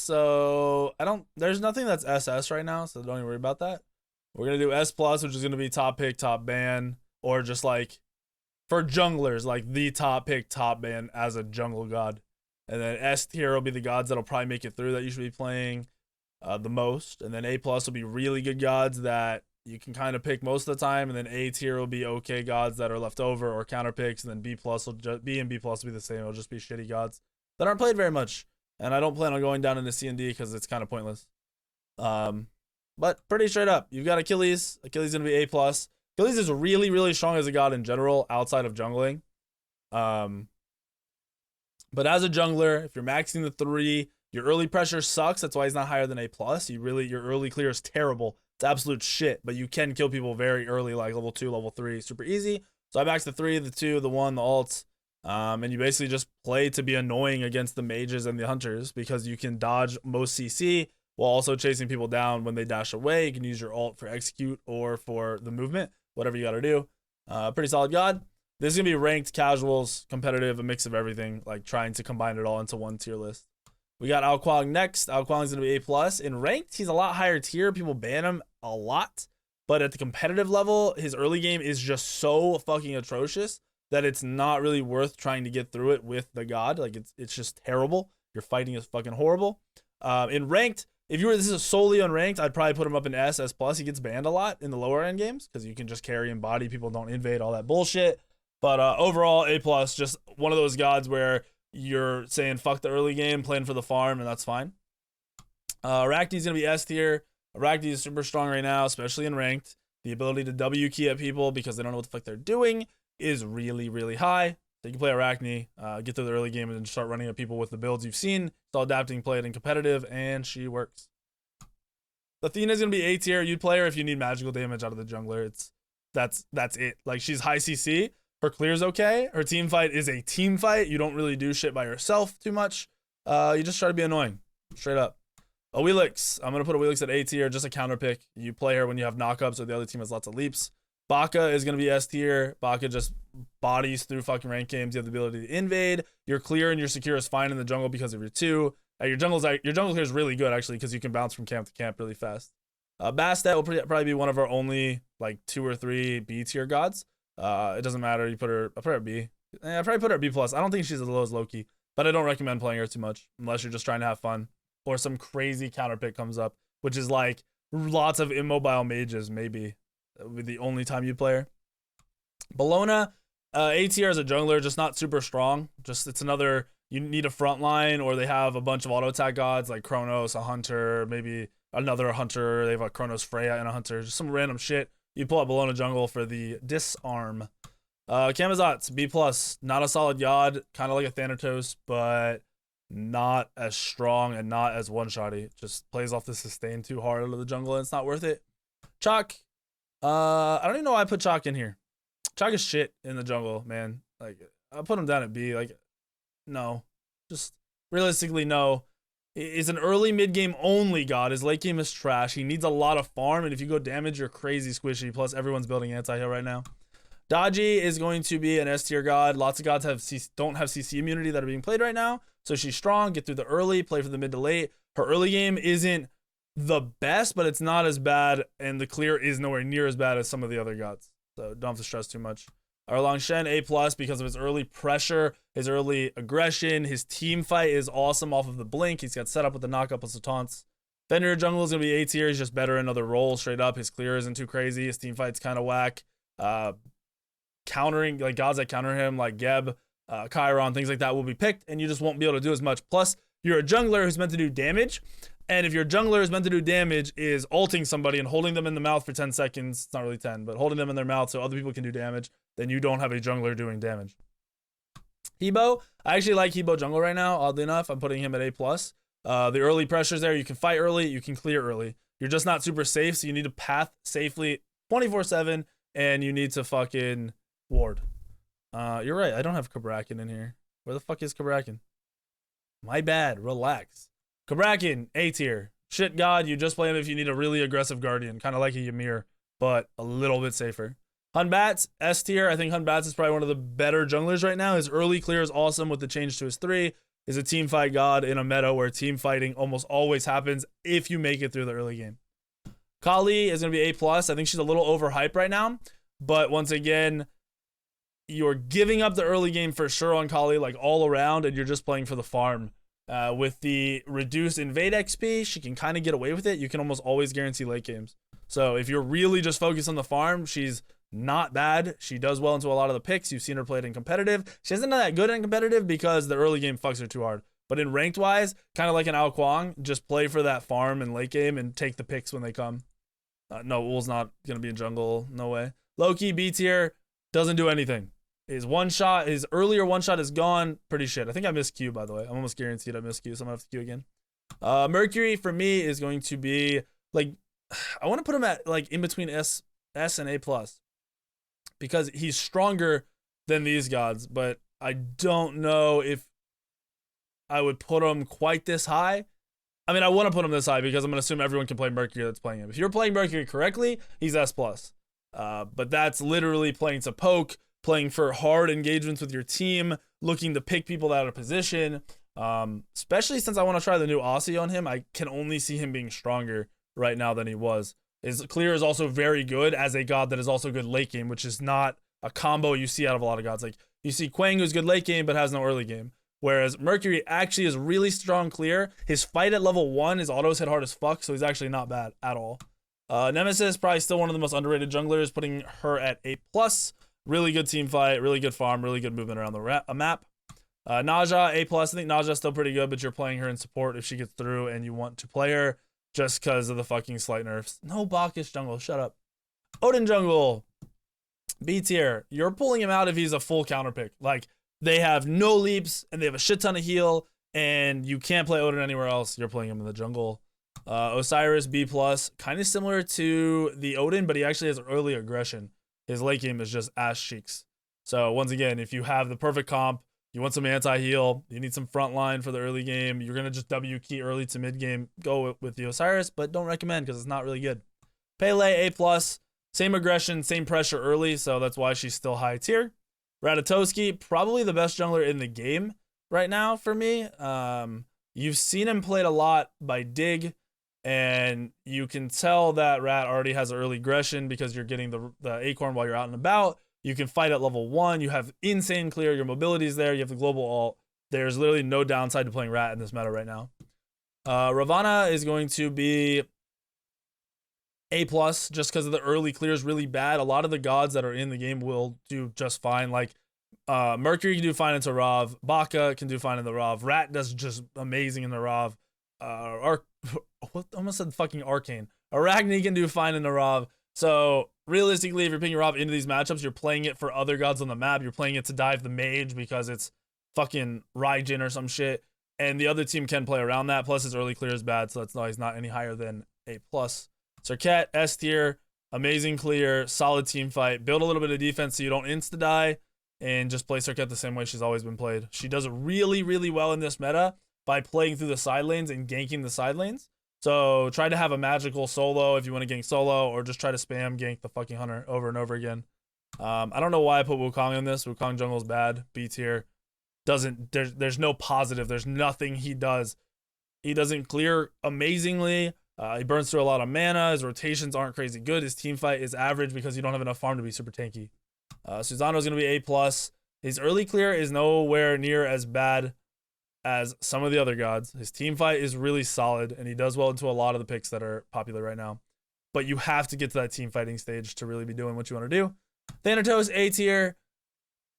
So there's nothing that's SS right now, so don't even worry about that. We're gonna do S plus, which is gonna be top pick, top ban, or just like for junglers, like the top pick, top ban as a jungle god. And then S tier will be the gods that'll probably make it through that you should be playing the most. And then A plus will be really good gods that you can kind of pick most of the time. And then A tier will be okay gods that are left over or counter picks. And then B plus will just B and B plus will be the same. It'll just be shitty gods that aren't played very much. And I don't plan on going down into C and D because it's kind of pointless. But pretty straight up, you've got Achilles. Achilles is gonna be A plus. Achilles is really, really strong as a god in general outside of jungling. But as a jungler, if you're maxing the 3, your early pressure sucks. That's why he's not higher than A plus. Your early clear is terrible. It's absolute shit. But you can kill people very early, like level 2, level 3, super easy. So I max the 3, the 2, the 1, the ults. And you basically just play to be annoying against the mages and the hunters because you can dodge most CC while also chasing people down when they dash away. You can use your ult for execute or for the movement, whatever you gotta do. Pretty solid god. This is gonna be ranked, casuals, competitive, a mix of everything, like trying to combine it all into one tier list. We got Ao Kuang next. Ao Kuang is gonna be A plus. In ranked, he's a lot higher tier. People ban him a lot, but at the competitive level, his early game is just so fucking atrocious that it's not really worth trying to get through it with the god. Like it's just terrible. Your fighting is fucking horrible. In ranked, if you were this is solely unranked, I'd probably put him up in S plus. He gets banned a lot in the lower end games because you can just carry and body. People don't invade, all that bullshit. But overall, A plus, just one of those gods where you're saying fuck the early game, playing for the farm, and that's fine. Arachne's gonna be S tier. Arachne is super strong right now, especially in ranked. The ability to W key at people because they don't know what the fuck they're doing is really, really high. So you can play Arachne, get through the early game, and then start running at people with the builds you've seen. It's all adapting, play it in competitive, and she works. Athena's gonna be A tier. You'd play her if you need magical damage out of the jungler. That's it. Like she's high CC. Her clear's okay. Her team fight is a team fight. You don't really do shit by yourself too much. You just try to be annoying. Straight up. Awilix. I'm going to put Awilix at A tier, just a counter pick. You play her when you have knockups or the other team has lots of leaps. Baka is going to be S tier. Baka just bodies through fucking ranked games. You have the ability to invade. Your clear and your secure is fine in the jungle because of your 2. Your jungle clear is really good actually because you can bounce from camp to camp really fast. Bastet will probably be one of our only like 2 or 3 B tier gods. It doesn't matter. I put her at B. I probably put her at B plus. I don't think she's as low as Loki, but I don't recommend playing her too much unless you're just trying to have fun or some crazy counter pick comes up, which is like lots of immobile mages. Maybe that would be the only time you play her. Bellona, A tier as a jungler, just not super strong. Just it's another you need a front line, or they have a bunch of auto attack gods like Kronos, a hunter, maybe another hunter. They have a Kronos Freya and a hunter, just some random shit. You pull out Bellona jungle for the disarm. Camazotz, B plus, not a solid god, kind of like a Thanatos, but not as strong and not as one-shotty. Just plays off the sustain too hard out of the jungle and it's not worth it. Chalk, I don't even know why I put Chalk in here. Chalk is shit in the jungle, man. Like, I put him down at B. Like, no. Just realistically, no. Is an early mid-game only god. His late game is trash. He needs a lot of farm, and if you go damage, you're crazy squishy. Plus, everyone's building anti-heal right now. Dodgy is going to be an S tier god. Lots of gods don't have CC immunity that are being played right now. So she's strong. Get through the early, play for the mid to late. Her early game isn't the best, but it's not as bad, and the clear is nowhere near as bad as some of the other gods. So don't have to stress too much. Erlang Shen, A plus, because of his early pressure, his early aggression. His team fight is awesome off of the blink. He's got set up with the knockup plus the taunts. Fenrir jungle is going to be A tier. He's just better in other roles straight up. His clear isn't too crazy. His team fight's kind of whack. Countering, like gods that counter him, like Geb, Chiron, things like that will be picked, and you just won't be able to do as much. Plus, you're a jungler who's meant to do damage, and if your jungler is meant to do damage is ulting somebody and holding them in the mouth for 10 seconds, it's not really 10, but holding them in their mouth so other people can do damage, then you don't have a jungler doing damage. Hebo, I actually like Hebo jungle right now, oddly enough. I'm putting him at A+. The early pressure's there. You can fight early, you can clear early. You're just not super safe, so you need to path safely 24/7, and you need to fucking ward. You're right, I don't have Kabrakan in here. Where the fuck is Kabrakan? My bad, relax. Kabrakan, A tier. Shit god, you just play him if you need a really aggressive guardian, kind of like a Ymir, but a little bit safer. Hunbats, S tier. I think Hunbats is probably one of the better junglers right now. His early clear is awesome with the change to his 3. is a team fight god in a meta where team fighting almost always happens if you make it through the early game. Kali is going to be A+. I think she's a little overhyped right now. But once again, you're giving up the early game for sure on Kali, like all around, and you're just playing for the farm. With the reduced invade XP, she can kind of get away with it. You can almost always guarantee late games. So if you're really just focused on the farm, she's not bad. She does well into a lot of the picks. You've seen her play it in competitive. She hasn't done that good in competitive because the early game fucks her too hard. But in ranked wise, kind of like an Ao Kwang, just play for that farm and late game and take the picks when they come. No, Wool's not going to be in jungle. No way. Loki, B tier, doesn't do anything. His earlier one shot is gone. Pretty shit. I think I missed Q, by the way. I'm almost guaranteed I missed Q, so I'm going to have to Q again. Mercury, for me, is going to be, like, I want to put him at, like, in between S and A+. Because he's stronger than these gods, but I don't know if I would put him quite this high. I mean, I want to put him this high because I'm going to assume everyone can play Mercury that's playing him. If you're playing Mercury correctly, he's S+. But that's literally playing to poke, playing for hard engagements with your team, looking to pick people out of position. Especially since I want to try the new Aussie on him, I can only see him being stronger right now than he was. His clear is also very good as a god that is also good late game, which is not a combo you see out of a lot of gods. Like, you see Kwang, who's good late game but has no early game. Whereas Mercury actually is really strong clear. His fight at level 1, his autos hit hard as fuck, so he's actually not bad at all. Nemesis, probably still one of the most underrated junglers, putting her at A+. Really good team fight, really good farm, really good movement around the map. Naja, A+. I think Naja's still pretty good, but you're playing her in support if she gets through and you want to play her just because of the fucking slight nerfs. No Bacchus jungle, shut up. Odin jungle, B tier. You're pulling him out if he's a full counter pick. Like, they have no leaps, and they have a shit ton of heal, and you can't play Odin anywhere else. You're playing him in the jungle. Osiris, B+, kind of similar to the Odin, but he actually has early aggression. His late game is just ass cheeks. So once again, if you have the perfect comp, you want some anti-heal, you need some frontline for the early game, you're going to just W key early to mid game, go with the Osiris, but don't recommend because it's not really good. Pele, A+, same aggression, same pressure early, so that's why she's still high tier. Ratatowski, probably the best jungler in the game right now for me. You've seen him played a lot by Dig, and you can tell that Rat already has early aggression because you're getting the acorn while you're out and about. You can fight at level 1. You have insane clear. Your mobility's there. You have the global ult. There's literally no downside to playing Rat in this meta right now. Ravana is going to be A+, just because of the early clear is really bad. A lot of the gods that are in the game will do just fine. Like, Mercury can do fine into Rav. Baka can do fine in the Rav. Rat does just amazing in the Rav. Almost said fucking Arcane. Arachne can do fine in the Rav. So, realistically, if you're picking Rav into these matchups, you're playing it for other gods on the map. You're playing it to dive the mage because it's fucking Raijin or some shit. And the other team can play around that. Plus, his early clear is bad, so that's why he's not any higher than A+. Serket, S tier, amazing clear, solid team fight. Build a little bit of defense so you don't insta-die, and just play Serket the same way she's always been played. She does really, really well in this meta by playing through the side lanes and ganking the side lanes. So try to have a magical solo if you want to gank solo, or just try to spam gank the fucking hunter over and over again. I don't know why I put Wukong in this. Wukong jungle is bad. B tier. There's no positive. There's nothing he does. He doesn't clear amazingly. He burns through a lot of mana. His rotations aren't crazy good. His team fight is average because you don't have enough farm to be super tanky. Susano's going to be A+. His early clear is nowhere near as bad as some of the other gods. His team fight is really solid, and he does well into a lot of the picks that are popular right now. But you have to get to that team fighting stage to really be doing what you want to do. Thanatos, A tier.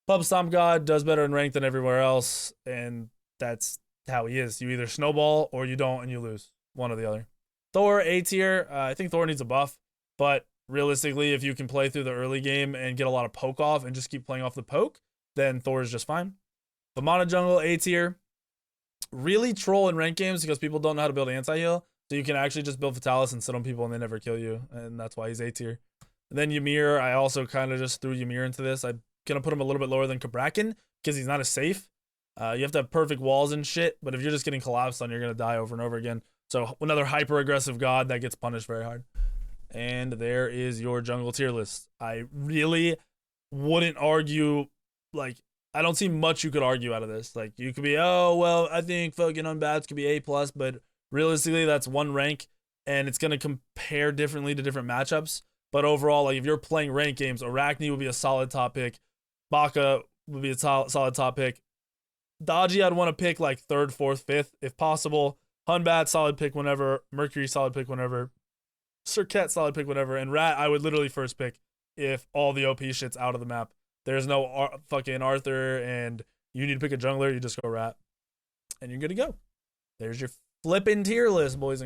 Pub Stomp God, does better in rank than everywhere else, and that's how he is. You either snowball or you don't and you lose. One or the other. Thor, A tier. I think Thor needs a buff, but realistically, if you can play through the early game and get a lot of poke off and just keep playing off the poke, then Thor is just fine. Vamana jungle, A tier. Really troll in rank games because people don't know how to build anti-heal, so you can actually just build Fatalis and sit on people and they never kill you, and that's why he's A tier. And then Ymir, I also kind of just threw Ymir into this. I'm gonna put him a little bit lower than Kabrakan because he's not as safe. You have to have perfect walls and shit, but if you're just getting collapsed on, you're gonna die over and over again. So another hyper aggressive god that gets punished very hard. And there is your jungle tier list. I really wouldn't argue like I don't see much you could argue out of this. Like you could be, oh well, I think fucking Unbats could be A plus, but realistically that's one rank, and it's gonna compare differently to different matchups. But overall, like if you're playing ranked games, Arachne would be a solid top pick. Baka would be a solid top pick. Dodgy, I'd want to pick like third, fourth, fifth if possible. Hunbat, solid pick whenever. Mercury, solid pick whenever. Cirquette, solid pick whenever. And Rat, I would literally first pick if all the OP shit's out of the map. There's no fucking Arthur and you need to pick a jungler, you just go Rat. And you're good to go. There's your flipping tier list, boys and